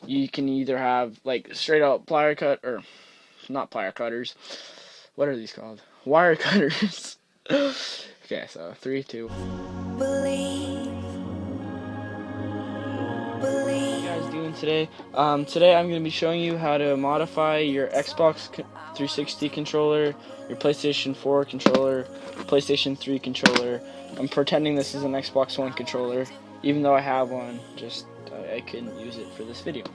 you can either have like straight out plier cut, or not plier cutters. What are these called? Wire cutters. Okay, so 3, 2. Believe. What are you guys doing today? Today I'm going to be showing you how to modify your Xbox 360 controller, your PlayStation 4 controller, PlayStation 3 controller. I'm pretending this is an Xbox One controller, even though I have one, just I couldn't use it for this video.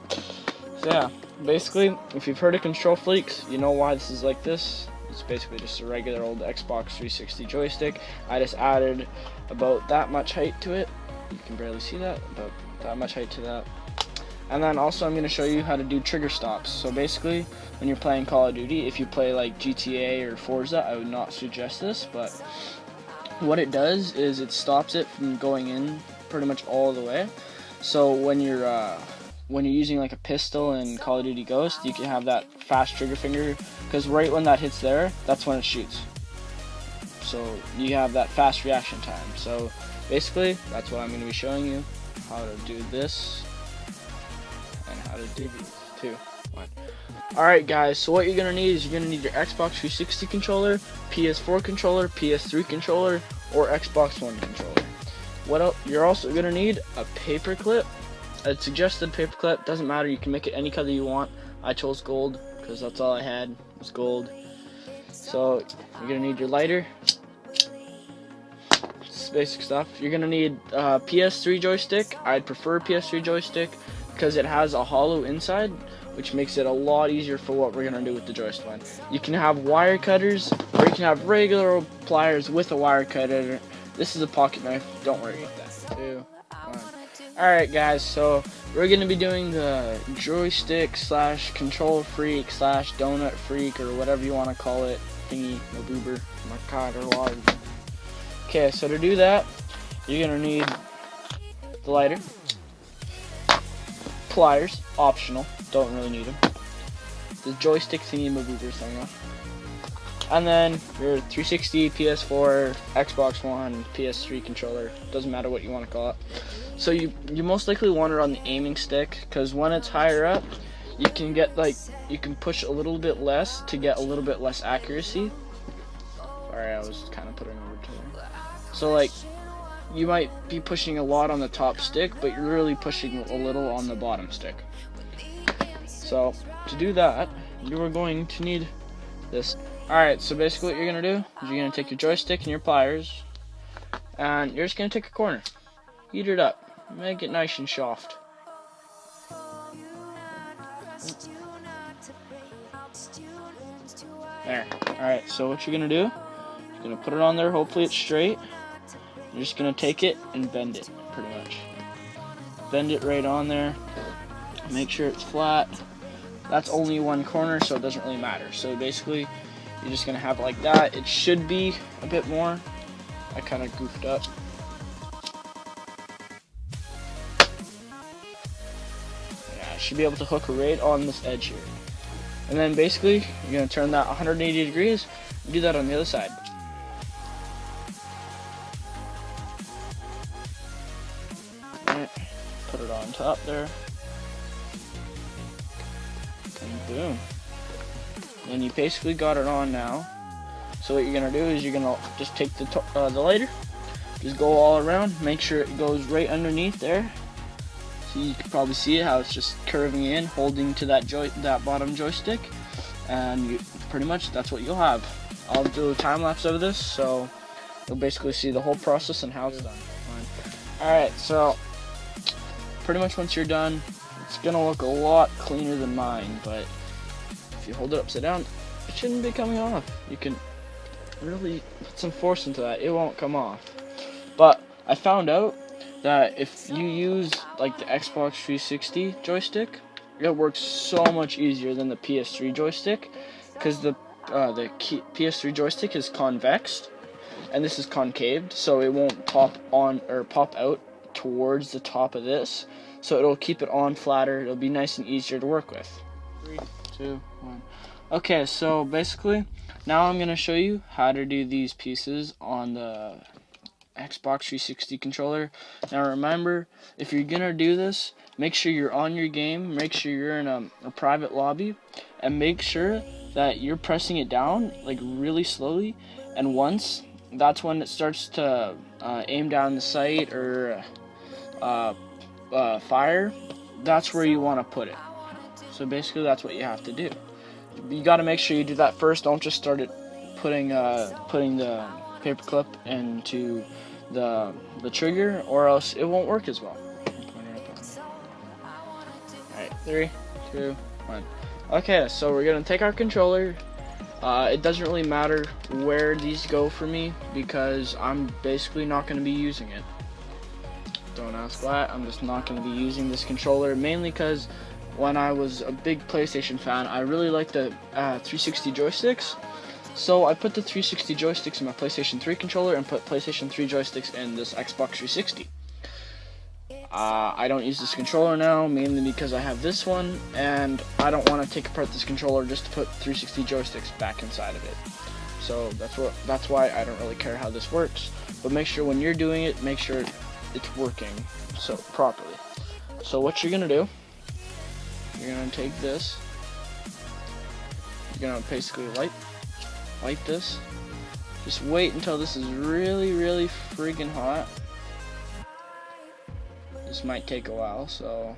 So yeah, basically, if you've heard of Control Freaks, you know why this is like this. It's basically just a regular old Xbox 360 joystick. I just added about that much height to it. You can barely see that, about that much height to that. And then also I'm going to show you how to do trigger stops. So basically, when you're playing Call of Duty, if you play like GTA or Forza, I would not suggest this, but what it does is it stops it from going in pretty much all the way. So when you're using like a pistol in Call of Duty Ghost, you can have that fast trigger finger, because right when that hits there, that's when it shoots. So you have that fast reaction time. So basically, that's what I'm going to be showing you, how to do this and how to do these too. Alright guys, so what you're going to need is you're going to need your Xbox 360 controller, PS4 controller, PS3 controller, or Xbox One controller. What else? You're also going to need a paper clip. A suggested paper clip, doesn't matter, you can make it any color you want. I chose gold because that's all I had was gold. So you're gonna need your lighter. It's basic stuff. You're gonna need a PS3 joystick. I'd prefer PS3 joystick because it has a hollow inside, which makes it a lot easier for what we're gonna do with the joystick one. You can have wire cutters, or you can have regular pliers with a wire cutter. This is a pocket knife, don't worry about that. 2, 1. Alright guys, so we're going to be doing the joystick slash control freak slash donut freak, or whatever you want to call it, thingy, no boober, my god, or lard. Okay, so to do that, you're going to need the lighter, pliers, optional, don't really need them, the joystick thingy, my boober thing, and then your 360, PS4, Xbox One, PS3 controller, doesn't matter what you want to call it. So you most likely want it on the aiming stick, because when it's higher up, you can get you can push a little bit less to get a little bit less accuracy. Sorry, I was kind of putting over to there. So you might be pushing a lot on the top stick, but you're really pushing a little on the bottom stick. So to do that, you are going to need this. Alright, so basically what you're going to do is you're going to take your joystick and your pliers, and you're just going to take a corner. Heat it up. Make it nice and soft. There. Alright, so what you're going to do, you're going to put it on there, hopefully it's straight. You're just going to take it and bend it, pretty much. Bend it right on there. Make sure it's flat. That's only one corner, so it doesn't really matter. So basically, you're just going to have it like that. It should be a bit more. I kind of goofed up. Should be able to hook right on this edge here. And then basically, you're going to turn that 180 degrees and do that on the other side. Right. Put it on top there. And boom. And you basically got it on now. So what you're going to do is you're going to just take the lighter, just go all around, make sure it goes right underneath there. So you can probably see it, how it's just curving in, holding to that bottom joystick, and pretty much that's what you'll have. I'll do a time lapse of this, so you'll basically see the whole process and how it's done. Alright, so pretty much once you're done, it's gonna look a lot cleaner than mine, but if you hold it upside down, it shouldn't be coming off. You can really put some force into that, it won't come off. But I found out that if you use like the Xbox 360 joystick, it works so much easier than the PS3 joystick, because the PS3 joystick is convex and this is concaved, so it won't pop on or pop out towards the top of this, so it'll keep it on flatter. It'll be nice and easier to work with. 3, 2, 1. Okay, so basically now I'm going to show you how to do these pieces on the Xbox 360 controller. Now remember, if you're gonna do this, make sure you're on your game, make sure you're in a private lobby, and make sure that you're pressing it down like really slowly, and once that's when it starts to aim down the sight or fire, that's where you want to put it. So basically that's what you have to do. You got to make sure you do that first. Don't just start it putting the paperclip into the trigger, or else it won't work as well. Alright, 3, 2, 1. Okay, so we're gonna take our controller. It doesn't really matter where these go for me because I'm basically not going to be using it. Don't ask why. I'm just not going to be using this controller, mainly because when I was a big PlayStation fan, I really liked the 360 joysticks. So I put the 360 joysticks in my PlayStation 3 controller and put PlayStation 3 joysticks in this Xbox 360. I don't use this controller now, mainly because I have this one, and I don't want to take apart this controller just to put 360 joysticks back inside of it. So that's why I don't really care how this works. But make sure when you're doing it, make sure it's working so properly. So what you're gonna do, you're gonna take this, you're gonna basically light this. Just wait until this is really, really friggin' hot. This might take a while, so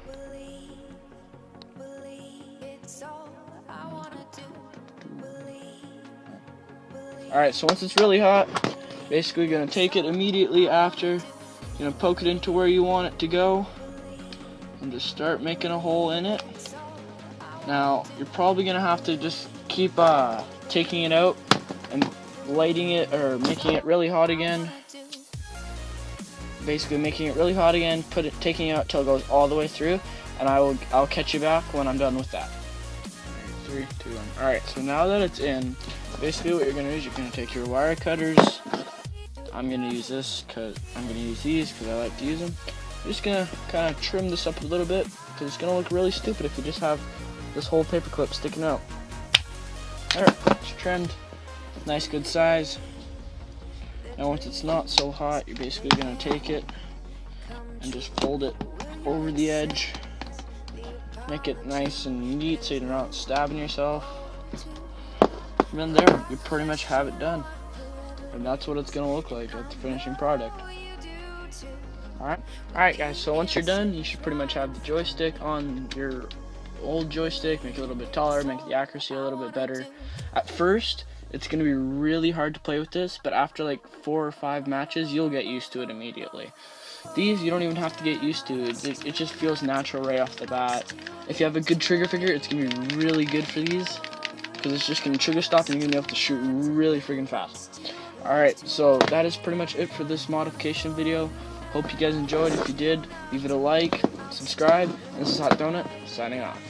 alright, so once it's really hot, basically you're gonna take it immediately after, you're gonna poke it into where you want it to go, and just start making a hole in it. Now, you're probably gonna have to just keep taking it out and lighting it, or making it really hot again. Basically making it really hot again, taking it out till it goes all the way through, and I'll catch you back when I'm done with that. 3, 2, 1. Alright, so now that it's in, basically what you're gonna do is you're gonna take your wire cutters. I'm gonna use these because I like to use them. I'm just gonna kind of trim this up a little bit because it's gonna look really stupid if you just have this whole paper clip sticking out. Alright, it's trimmed, nice good size. Now once it's not so hot, you're basically going to take it and just fold it over the edge. Make it nice and neat so you're not stabbing yourself. And then there, you pretty much have it done. And that's what it's going to look like. That's the finishing product. Alright guys, so once you're done, you should pretty much have the joystick on your old joystick. Make it a little bit taller, make the accuracy a little bit better. At first, it's going to be really hard to play with this, but after like 4 or 5 matches, you'll get used to it immediately. These, you don't even have to get used to. It just feels natural right off the bat. If you have a good trigger finger, it's going to be really good for these, because it's just going to trigger stop and you're going to be able to shoot really friggin' fast. Alright, so that is pretty much it for this modification video. Hope you guys enjoyed. If you did, leave it a like, subscribe, and this is Hot Donut, signing off.